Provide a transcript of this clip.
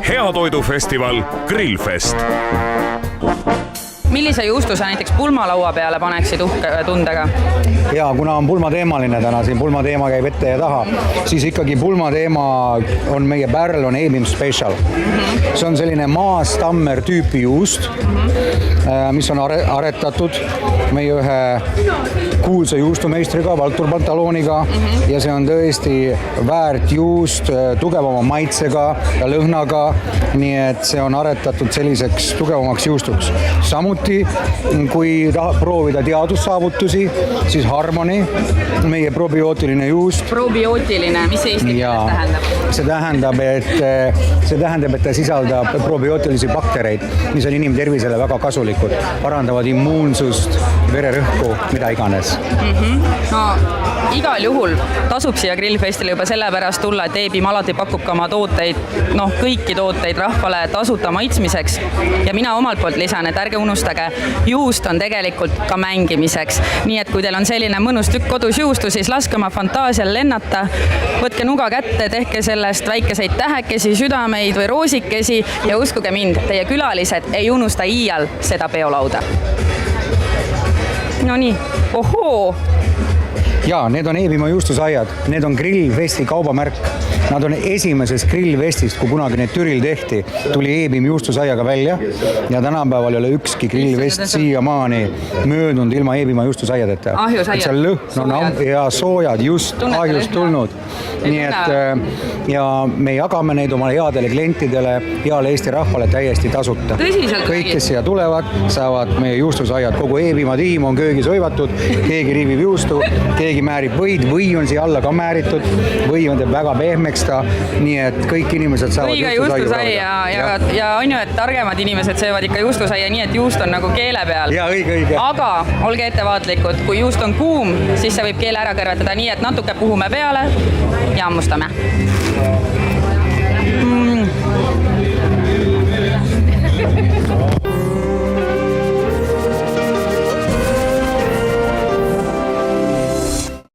Heatoidufestival Grillfest. Millise juustuse näiteks pulmalaua peale paneksid uhketundega? Ja kuna on pulmateemaline täna, siin pulmateema käib ette ja taha, siis ikkagi pulmateema on meie pärl, on Eebim Special. See on selline maastammer tüüpi juust, mis on aretatud meie ühe kuulsa juustumeistriga, Valtur Pantalooniga, ja see on tõesti väärt juust, tugevama maitsega ja lõhnaga, nii et see on aretatud selliseks tugevamaks juustuks. Samuti, kui tahab proovida teadussaavutusi, siis Harmony, meie probiootiline juust. Probiootiline, mis eesti keeles tähendab? See tähendab, et ta sisaldab probiootilisi baktereid, mis on inimtervisele väga kasulikud, parandavad immuunsust, vererõhku, mida iganes. No, igal juhul tasub siia Grillfestile juba sellepärast tulla, et Eebim alati pakub ka oma tooteid, kõiki tooteid rahvale tasuta maitsmiseks. Ja mina omalt poolt lisan, et ärge unustage, juust on tegelikult ka mängimiseks. Nii et kui teil on selline mõnus tükk kodus juustu, siis laske oma fantaasial lennata, võtke nuga kätte, tehke sellest väikeseid tähekesi, südameid või roosikesi ja uskuge mind, teie külalised ei unusta iial seda peolauda. No nii, ohoo! Ja, need on Eebimaa juustusaiad, need on Grillfesti kaubamärk. Nad on esimeses Grillfestist, kui kunagi need Türil tehti, tuli Eebim juustusaiaga välja ja tänapäeval ei ole ükski Grillfest siiamaani möödunud ilma Eebimaa juustusaiadeta. Ahjusaiad. See lõhn on ja soojad just ahjust tulnud. Nii et ja me jagame neid oma headele klientidele, heale Eesti rahvale täiesti tasuta. Kõik, kes siia tulevad, saavad meie juustusaiad. Kogu Eebimaa tiim on köögis hoivatud, keegi riivib juustu, keegi määrib võid, või on siia alla ka määritud, või on teeb väga pehmeks ta, nii et kõik inimesed saavad juustusaia ja on ju, et targemad inimesed söövad ikka juustusaia nii, et juust on nagu keele peal. Ja, õige. Aga olge ettevaatlikud, kui juust on kuum, siis see võib keele ära kõrvetada nii, et natuke puhume peale ja hammustame.